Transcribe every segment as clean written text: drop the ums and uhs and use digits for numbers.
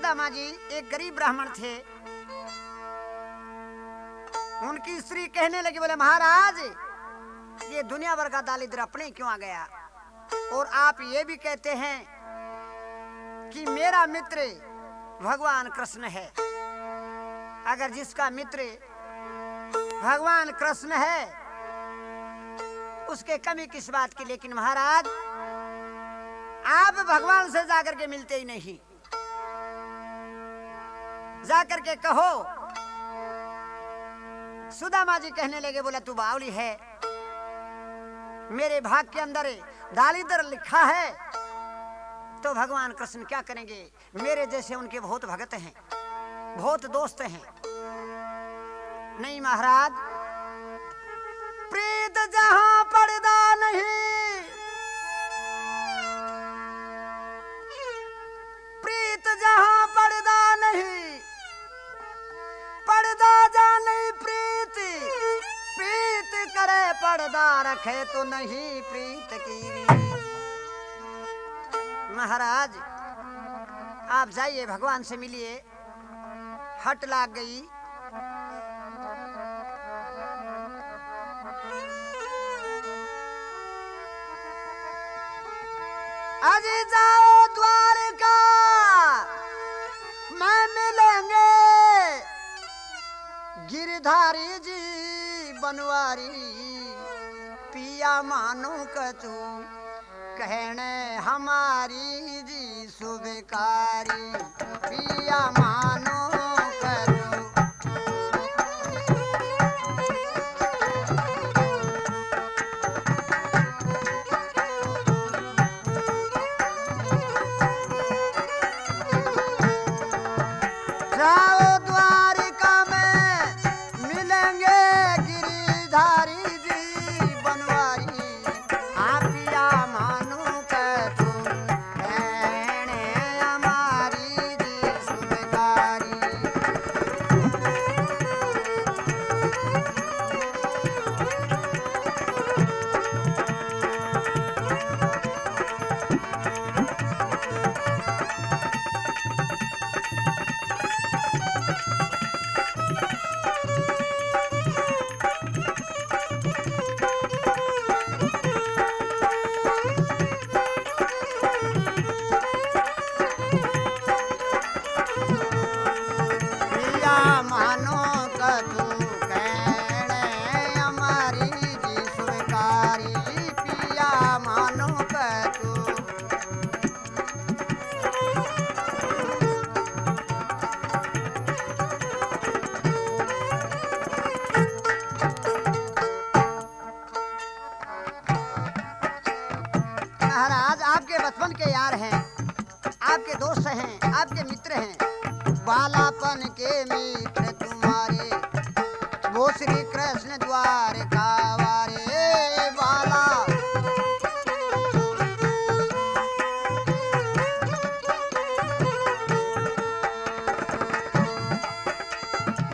सुदामा जी एक गरीब ब्राह्मण थे। उनकी स्त्री कहने लगी, बोले महाराज ये दुनिया भर का दारिद्र अपने क्यों आ गया, और आप ये भी कहते हैं कि मेरा मित्र भगवान कृष्ण है। अगर जिसका मित्र भगवान कृष्ण है उसके कमी किस बात की। लेकिन महाराज आप भगवान से जाकर के मिलते ही नहीं, जाकर के कहो। सुदामा जी कहने लगे, बोला तू बावली है, मेरे भाग के अंदर दारिद्र लिखा है तो भगवान कृष्ण क्या करेंगे। मेरे जैसे उनके बहुत भगत हैं, बहुत दोस्त हैं। नहीं महाराज, प्रीत जहां पर्दा नहीं, प्रीत जहां पर्दा नहीं, पर्दा जाने प्रीत, प्रीत करे पर्दा रखे तो नहीं प्रीत की। महाराज आप जाइए, भगवान से मिलिए। हट लाग गई। आज जाओ द्वारका मैं मिलेंगे गिरधारी जी बनवारी, पिया मानो कतू कहने हमारी जी शुभकारी, पिया मानो बचपन के यार हैं, आपके दोस्त हैं, आपके मित्र हैं। बालापन के मित्र तुम्हारे वो श्री कृष्ण द्वारका वारे बाला।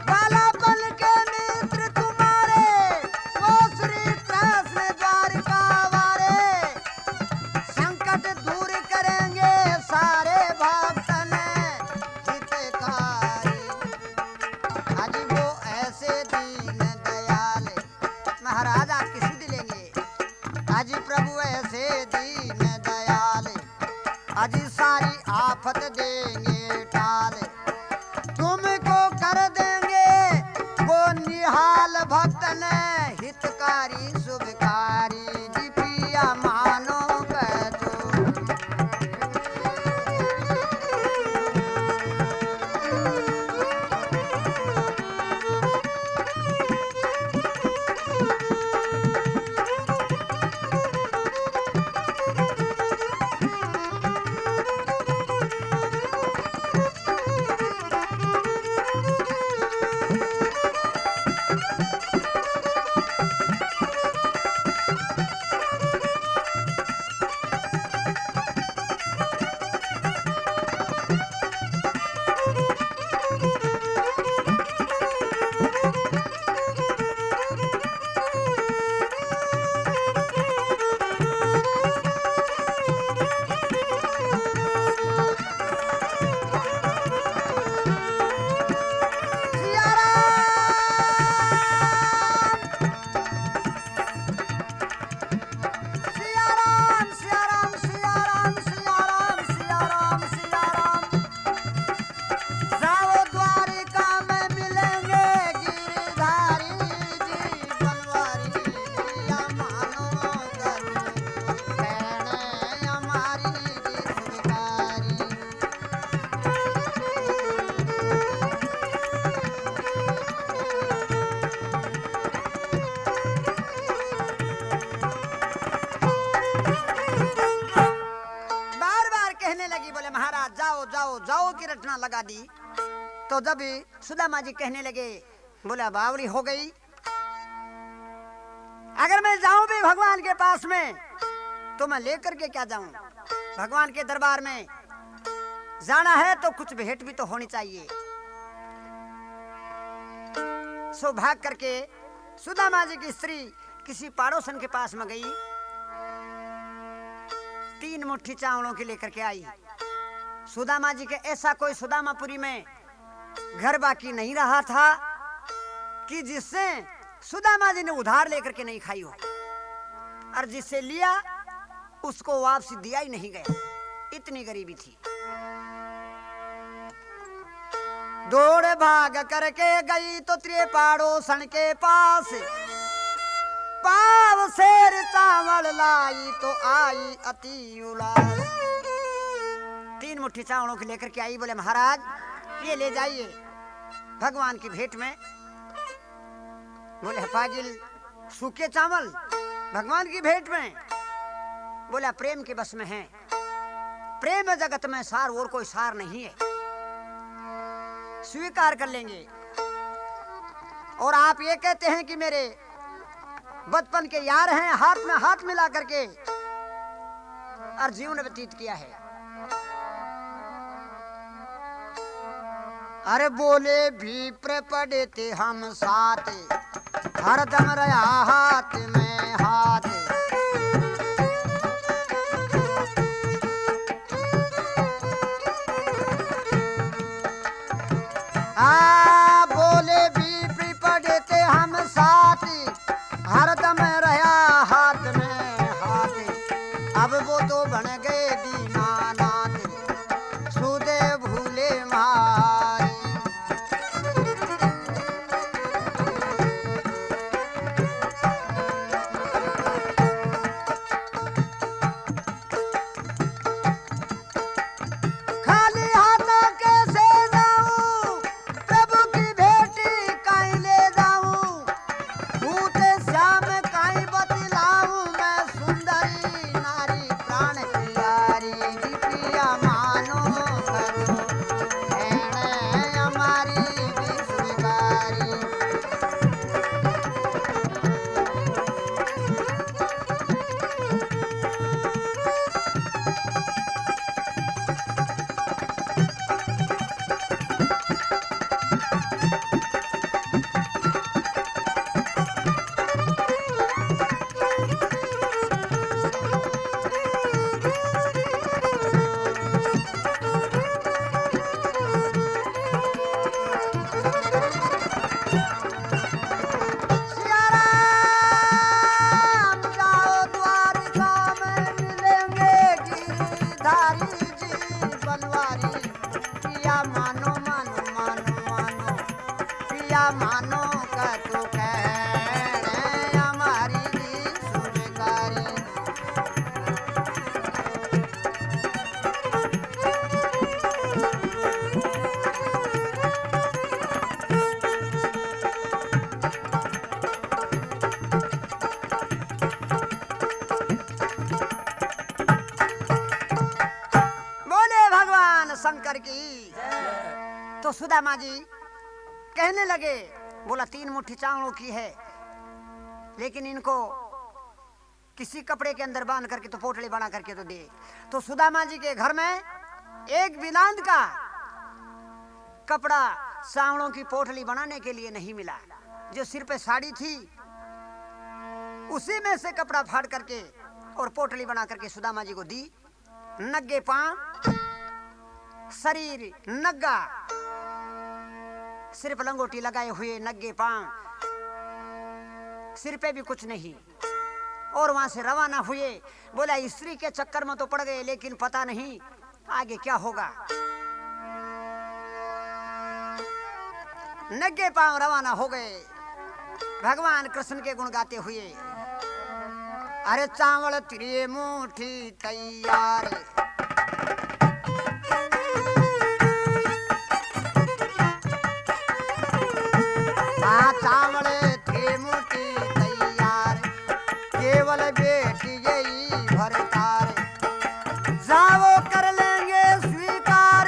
बालापन के मित्र तुम्हारे वो श्री कृष्ण द्वारका वारे, संकट दूर करेंगे सारे भक्तन हितकारी। आज वो ऐसे दीन दयाल, महाराज आप किसी भी लेंगे। आज प्रभु ऐसे दीन दयाल, आज सारी आफत देंगे टाल, तुमको कर देंगे वो निहाल भक्तन हितकारी शुभकारी। जी पिया मानो जाओ की रटना लगा दी। तो जब सुदामा जी कहने लगे, बोला बावली हो गई, अगर मैं जाऊं भी भगवान के पास में तो मैं लेकर के क्या जाऊं? भगवान के दरबार में जाना है तो कुछ भेंट भी तो होनी चाहिए। सो भाग करके सुदामा जी की स्त्री किसी पड़ोसन के पास में गई, 3 मुट्ठी चावलों की लेकर के आई। सुदामा जी के ऐसा कोई सुदामापुरी में घर बाकी नहीं रहा था कि जिससे सुदामा जी ने उधार लेकर के नहीं खाई हो, और जिससे लिया उसको वापसी दिया ही नहीं गया, इतनी गरीबी थी। दौड़ भाग करके गई तो त्रे पड़ोसन के पास, पाव शेर चावल लाई तो आई अति उलास। 3 मुट्ठी चावलों की लेकर के आई, बोले महाराज ये ले जाइए भगवान की भेंट में। बोले पागिल सूखे चावल भगवान की भेंट में? बोला प्रेम के बस में है, प्रेम जगत में सार और कोई सार नहीं है, स्वीकार कर लेंगे। और आप ये कहते हैं कि मेरे बचपन के यार हैं, हाथ में हाथ मिला करके और जीवन व्यतीत किया है। अरे बोले भी पड़े थे हम साथ, हरदम रहा हाथ में हाथ। बोले भी पड़े थे हम साथ, हरदम रहा हाथ में हाथ। अब वो तो बन गए दीनानाथ, सुदे भूले मारी। खाली हाथों कैसे जाऊं, प्रभु की भेंटी काई ले जाऊं, भूते श्याम काई बतलाऊं, मैं सुंदरी नारी प्राण प्यारी। प्रिया मानो करो है हमारी विश्वकारी। सिया राम जाओ द्वारिका में मिलेंगे गिरधारी जी बनवारी। पिया मानो मानो मानो मानो, पिया मानो का तू कहने हमारी विश्वकारी। बोले भगवान शंकर की। तो सुदामा जी कहने लगे, बोला 3 मुट्ठी चावलों की है, लेकिन इनको किसी कपड़े के अंदर बांध करके तो पोटली बना करके तो दे। तो सुदामा जी के घर में एक बिलांद का कपड़ा चावलों की पोटली बनाने के लिए नहीं मिला। जो सिर पे साड़ी थी उसी में से कपड़ा फाड़ करके और पोटली बना करके सुदामा जी को दी। नग्गे पांव, शरीर नग्गा, सिर पर लंगोटी लगाए हुए नग्गे पांव, सिर पे भी कुछ नहीं। और वहां से रवाना हुए। बोला स्त्री के चक्कर में तो पड़ गए, लेकिन पता नहीं आगे क्या होगा। नग्गे पांव रवाना हो गए भगवान कृष्ण के गुण गाते हुए। अरे चावल 3 मुट्ठी तैयार, चावल 3 मुट्ठी तैयार, केवल बेटी गई भरतार। जाओ कर लेंगे स्वीकार,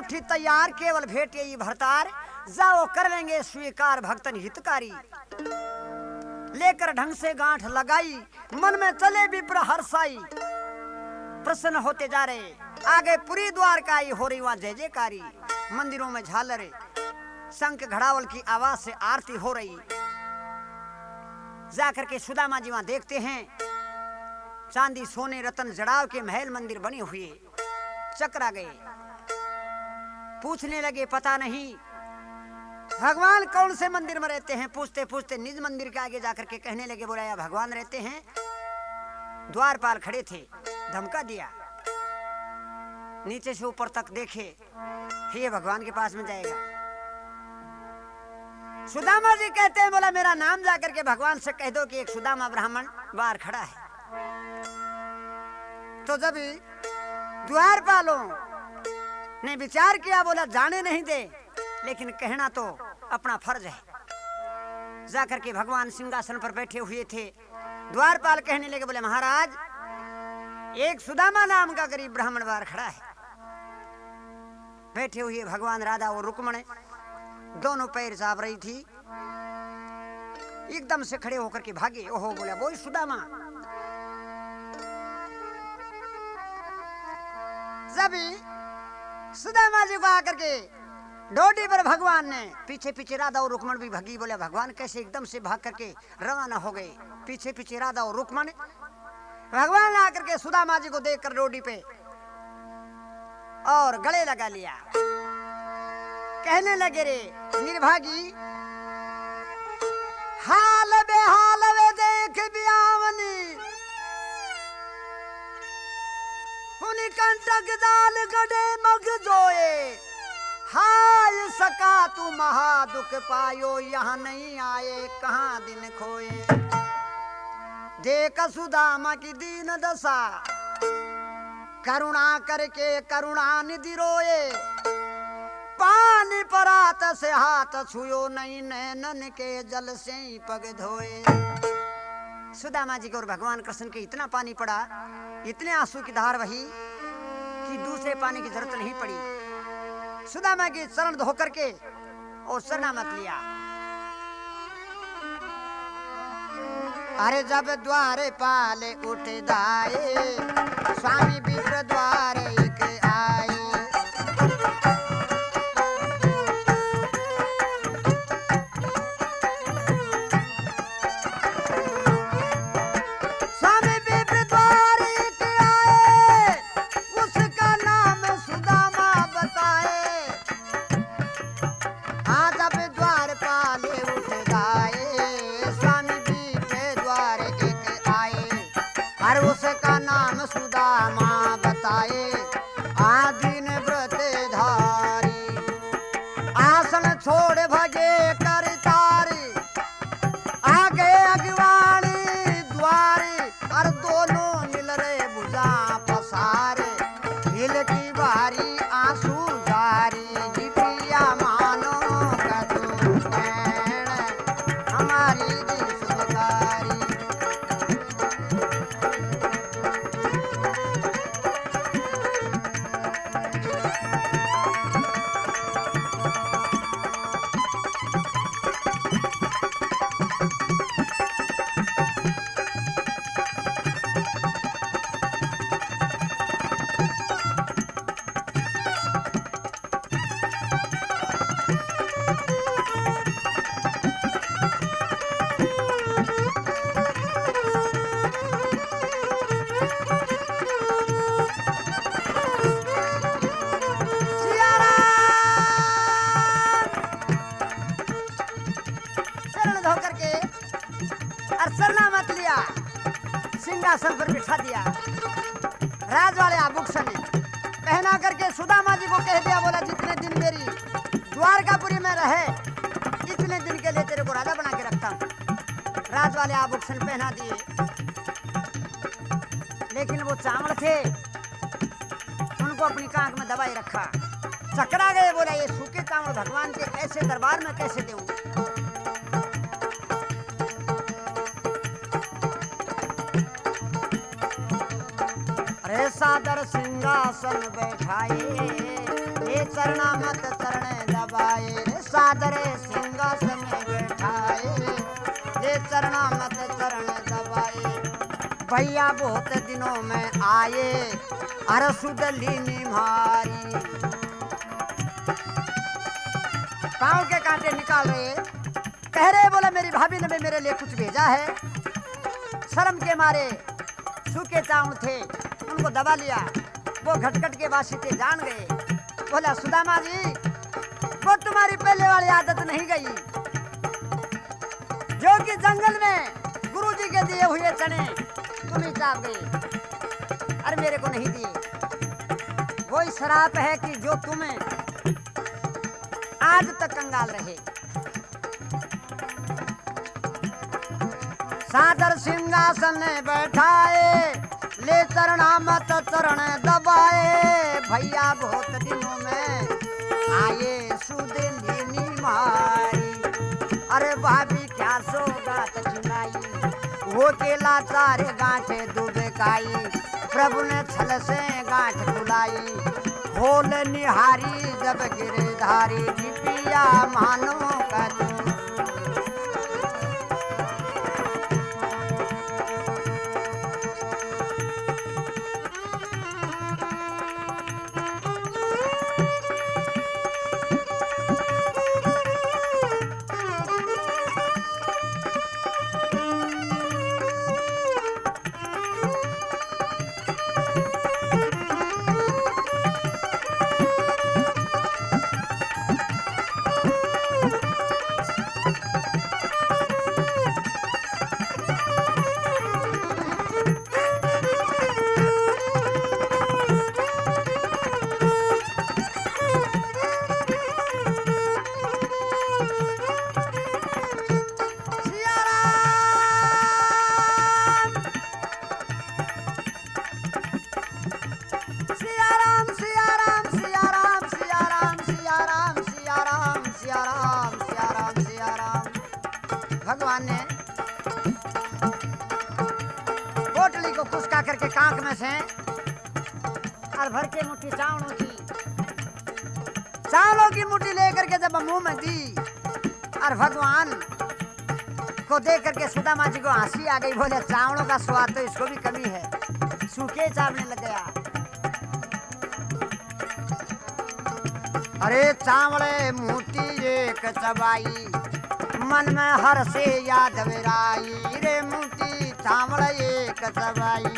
मुट्ठी तैयार, केवल भेटे ये भरतार, जाओ कर लेंगे स्वीकार भक्तन हितकारी। लेकर ढंग से गांठ लगाई, मन में चले विप्र हर्षाई। प्रसन्न होते जा रहे, आगे पूरी द्वारकाई हो रही वहां जय जयकारी। मंदिरों में झालरे, शंख घड़ावल की आवाज से आरती हो रही। जाकर के सुदामा जी वहां देखते हैं, चांदी सोने रतन जड़ाव के महल मंदिर बने हुए। चकरा गए, पूछने लगे पता नहीं भगवान कौन से मंदिर में रहते हैं। पूछते पूछते निज मंदिर के आगे जाकर के कहने लगे, बोला भगवान रहते हैं। द्वारपाल खड़े थे, धमका दिया। नीचे से ऊपर तक देखे, ये भगवान के पास में जाएगा। सुदामा जी कहते हैं, बोला मेरा नाम जाकर के भगवान से कह दो कि एक सुदामा ब्राह्मण बाहर खड़ा है। तो जब द्वारपालों ने विचार किया, बोला जाने नहीं दे, लेकिन कहना तो अपना फर्ज है। जाकर के भगवान सिंहासन पर बैठे हुए थे। द्वारपाल कहने लगे, बोले महाराज एक सुदामा नाम का गरीब ब्राह्मण बाहर खड़ा है। बैठे हुए भगवान राधा और रुक्मणी दोनों पैर चाप रही थी, एकदम से खड़े होकर के भागे। ओहो, बोला वो सुदामा। जब सुदामा जी को आकर के डोडी पर भगवान ने पीछे पीछे राधा और रुक्मण भी भागी। बोले भगवान कैसे एकदम से भाग करके रवाना हो गए। पीछे पीछे राधा और रुक्मण। भगवान ने आकर के सुदामा जी को देखकर डोडी पे और गले लगा लिया। कहने लगे, रे निर्भागी हाल बेहाल वे देख बियावनी, उन्हीं कंटक दाल गड़े मग जोए। हाय सका तू महा दुख पायो, यहाँ नहीं आए कहाँ दिन खोए। देख सुदामा की दीन दशा, करुणा करके करुणा निधि रोए। पानी परात से हाथ छुयो नहीं, नैनन के जल से ही पग धोए। सुदामा जी को और भगवान कृष्ण के इतना पानी पड़ा, इतने आंसू की धार बही कि दूसरे पानी की जरूरत नहीं पड़ी। सुदामा की चरण धो करके और शरणामत लिया। अरे जब द्वारे पाले उठ दाए, स्वामी विप्र द्वारे एक आए। स्वामी विप्र द्वारे एक आए, उसका नाम सुदामा बताए। हाँ जब द्वार पाले उठ दाए, उसका नाम सुदामा बताए। आदीन व्रत धारी, आसन छोड़ भगे कर तारी। आगे अगवानी द्वारी, और दोनों मिल रहे भुजा पसारे। हिल की बारी आंसू जारी, जितिया मानो कदू बैण, हमारी जी सुधारी। सिंहासन पर बिठा दिया। राज वाले आभूषण पहना करके सुदामा जी को कह दिया, बोला जितने दिन मेरी द्वारकापुरी में रहे, इतने दिन के लिए तेरे को राजा बना के रखता हूँ। राज वाले आभूषण पहना दिए, लेकिन वो चावल थे, उनको अपनी कांख में दबाई रखा। चकरा गए, बोला ये सूखे चावल भगवान के ऐसे दरबार में कैसे दूं। सादर सिंहासन बैठाए, ले चरणा मत चरण दबाए, सादरे सिंहासन में बैठाए, ले चरणा मत चरण दबाए। भैया बहुत दिनों में आए, अर सुध लीनी मारी। पाँव के कांटे निकाल रहे, कह रहे बोले मेरी भाभी ने मेरे लिए कुछ भेजा है। शर्म के मारे सूखे चावल थे, उनको दबा लिया। वो घटघट के वासी थे, जान गए। बोला सुदामा जी, वो तुम्हारी पहले वाली आदत नहीं गई, जो कि जंगल में गुरुजी के दिए हुए चने तुम ही चाप गए, अरे मेरे को नहीं दिए। वही शराप है कि जो तुम्हें आज तक कंगाल रहे। सादर सिंहासन बैठाए, ले चरणा मत चरण दबाए। भैया बहुत दिनों में आए, सुध लीनी मारी। अरे भाभी क्या सौगात चुनाई, वो के लाचार गांठे डूबे काई। प्रभु ने छल से गांठ बुलाई, खोल निहारी जब गिरधारी। पिया मानो कर भगवान ने पोटली को खुशका करके कांख में से और भर के मुट्ठी चावलों की मुट्ठी लेकर के जब मुंह में दी और भगवान को देख करके सुदामा जी को हंसी आ गई। बोले चावलों का स्वाद तो इसको भी कमी है, सूखे चावने लग गया। अरे चावले मुट्ठी एक चबाई, मन में हर से याद विराई। रे मुट्ठी चावल एक चबाई,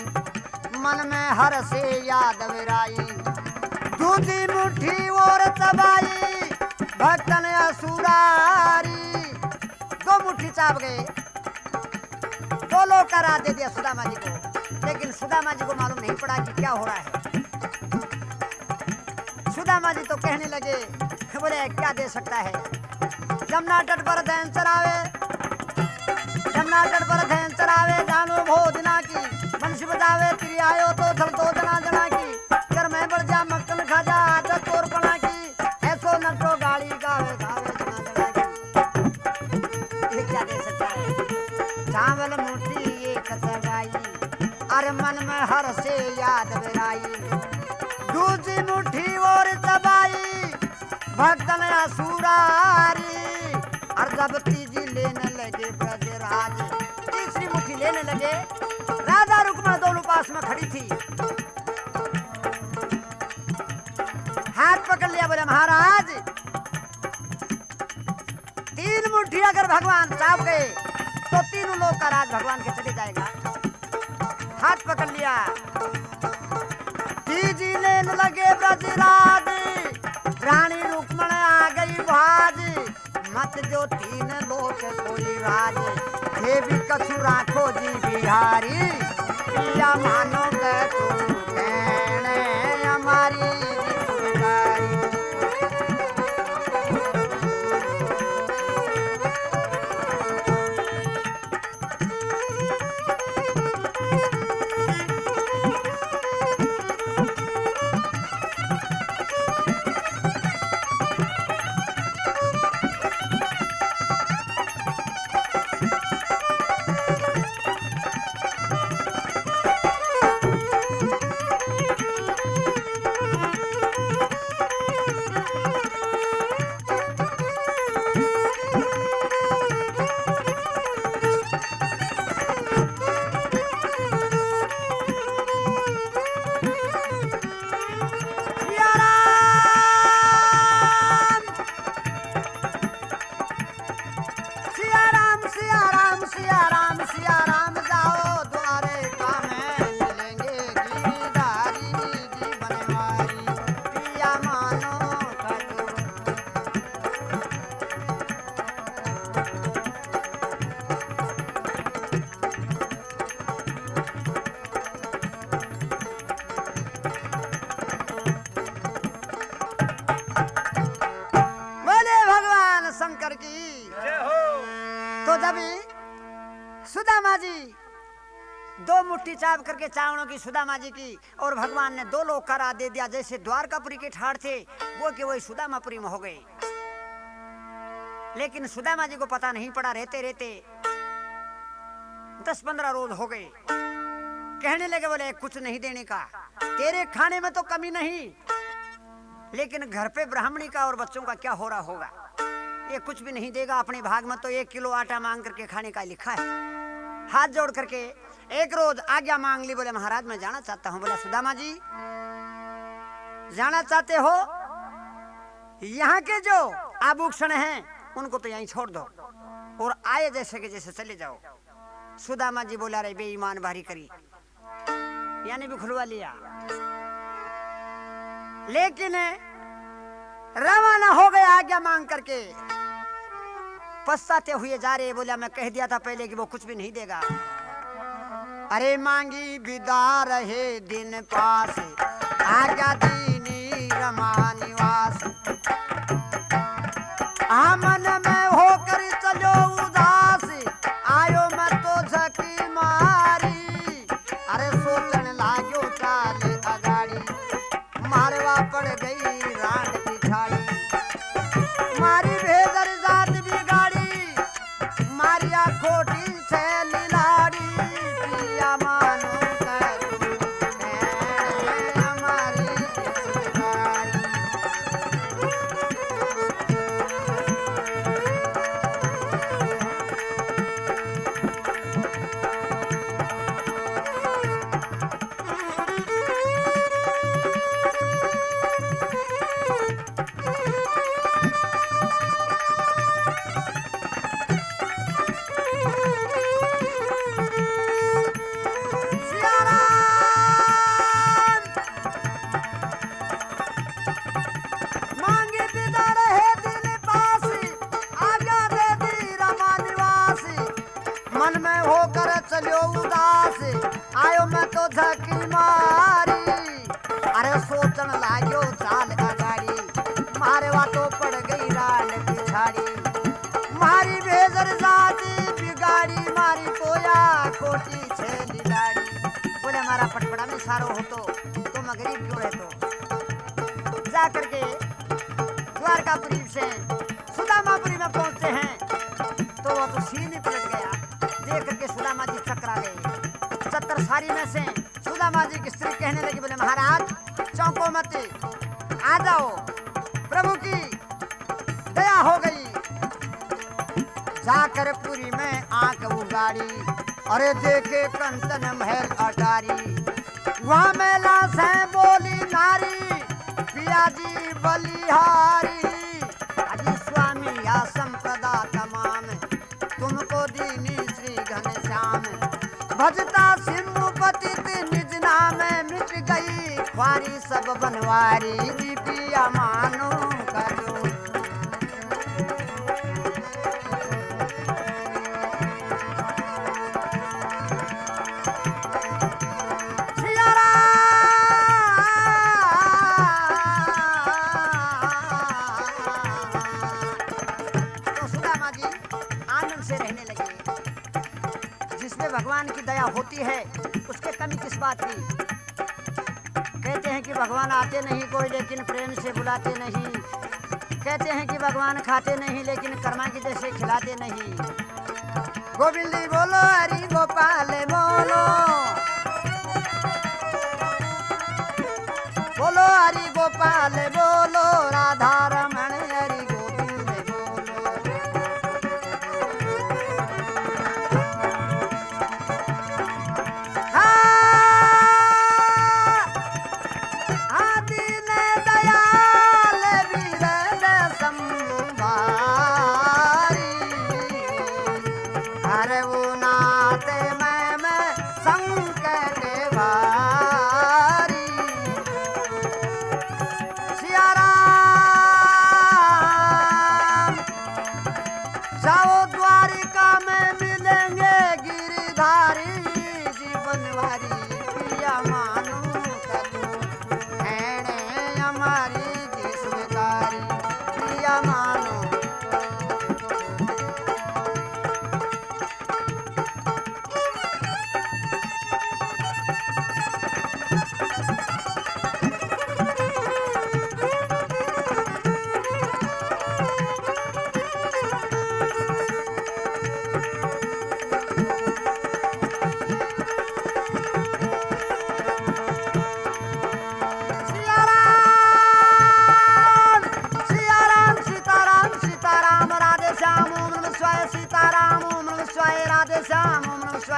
मन में हर से याद विराई। दूसरी मुट्ठी और चबाई, भक्तन असुरारी। दो मुट्ठी चाप गए, दो लोग करा दे दिया सुदामा जी को, लेकिन सुदामा जी को मालूम नहीं पड़ा कि क्या हो रहा है। सुदामा जी तो कहने लगे, बोले क्या दे सकता है। जमुना तट पर धैन चरावे, जमुना तट पर धैन चरावे। जानो भोजना की बंसी बजावे, तिरी आयो तो थल तो जना जना की। कर मैं बढ़ जा मक्खन खा जा आदत तोर पना की। ऐसो नटो गाड़ी गावे गावे जना जना की। ये क्या दे सकता है। चावल मुट्ठी एक चबाई, अरे मन में हर से याद विराई। दूसरी मुट्ठी और चबाई, भक्तन असुरारी। और जब तीजी लेने लगे ब्रजराज, तीसरी मुट्ठी लेने लगे। राधा रुक्मा दोनों पास में खड़ी थी, हाथ पकड़ लिया। बोले महाराज, तीन मुट्ठी अगर भगवान चाप गए तो तीनों लोग का राज भगवान के चले जाएगा। हाथ पकड़ लिया, तीजी लेने लगे ब्रजराज। रानी रुक्मण आ गई भाज, मत जो तीन लोक कोई राज। हे भी कछु राखो जी बिहारी, पिया मानो के तू कहने हमारी जिम्मेदारी। शंकर की। तो जब सुदामा जी 2 मुट्ठी चाप करके चावड़ों की सुदामा जी की, और भगवान ने 2 लोग करा दे दिया, जैसे द्वारकापुरी के ठाड़ थे वो कि वही सुदामापुरी में हो गए। लेकिन सुदामा जी को पता नहीं पड़ा, रहते रहते 10-15 रोज हो गए। कहने लगे बोले कुछ नहीं देने का, तेरे खाने में तो कमी नहीं, लेकिन घर पे ब्राह्मणी का और बच्चों का क्या हो रहा होगा, ये कुछ भी नहीं देगा। अपने भाग में तो 1 किलो आटा मांग करके खाने का लिखा है। हाथ जोड़ करके एक रोज आज्ञा मांग ली, बोले महाराज मैं जाना चाहता हूं। बोला सुदामा जी जाना चाहते हो, यहाँ के जो आभूषण हैं उनको तो यहीं छोड़ दो और आए जैसे के जैसे चले जाओ। सुदामा जी बोला रे बेईमान भारी करी, यानी भी खुलवा लिया। लेकिन रवाना हो गया आज्ञा मांग करके, पछताते हुए जा रहे। बोला मैं कह दिया था पहले कि वो कुछ भी नहीं देगा। अरे मांगी विदा रहे दिन पास, आज्ञा दीनी रमा निवास। मन में होकर चलो उदास, आयो मैं तो झकी मारी। अरे सोचन लाग्यो चाल अगाड़ी, मारवा पड़ गई रांड पिछाड़ी। मारी भेदर जात बिगाड़ी, मारिया खोटी छैल लाड़ी। पिया मानो हमारी चलो उदास, आयो मैं तो झकी मारी। अरे सोचन लाग्यो चाल अगाड़ी, मारवा तो पड़ गई राल पिछाड़ी। मारी भेजर जाती बिगाड़ी, मारी पोया खोटी छेली लाड़ी। बोले हमारा पटपड़ा में सारो हो तो मैं गरीब क्यों रहतो। जा करके द्वारकापुरी से सुदामापुरी में पहुंचते हैं तो वो तो सीन ही पलट गया। देख करके सुदामा जी चकरा गए। 70 सारी में से सुदामा जी की स्त्री कहने लगी, बोले महाराज चौंको मत, आ जाओ, प्रभु की दया हो गई। जाकर पुरी में आंख उगाड़ी, अरे देखे कंचन महल अटारी। वहां मेला से बोली नारी, पिया जी बलिहारी। अजी स्वामी या संप्रदा तमाम, तुमको दीनी श्री घनश्याम। भजता सिंधुपति निज नाम, मिट गई ख्वारी सब बनवारी। जी पिया मानो करो भगवान की दया होती है, उसके कमी किस बात की। कहते हैं कि भगवान आते नहीं कोई, लेकिन प्रेम से बुलाते नहीं। कहते हैं कि भगवान खाते नहीं, लेकिन कर्मा की जैसे खिलाते नहीं। गोविंदी बोलो, हरि गोपाल बोलो, बोलो हरि गोपाल बोलो, राधा रमण हरि गोविंद बोलो।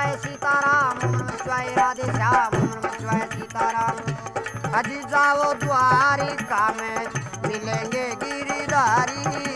शिवाय सीताराम, ओम नमः शिवाय राधे श्याम, ओम नमः शिवाय सीताराम। अजी जाओ द्वारिका में मिलेंगे गिरिधारी।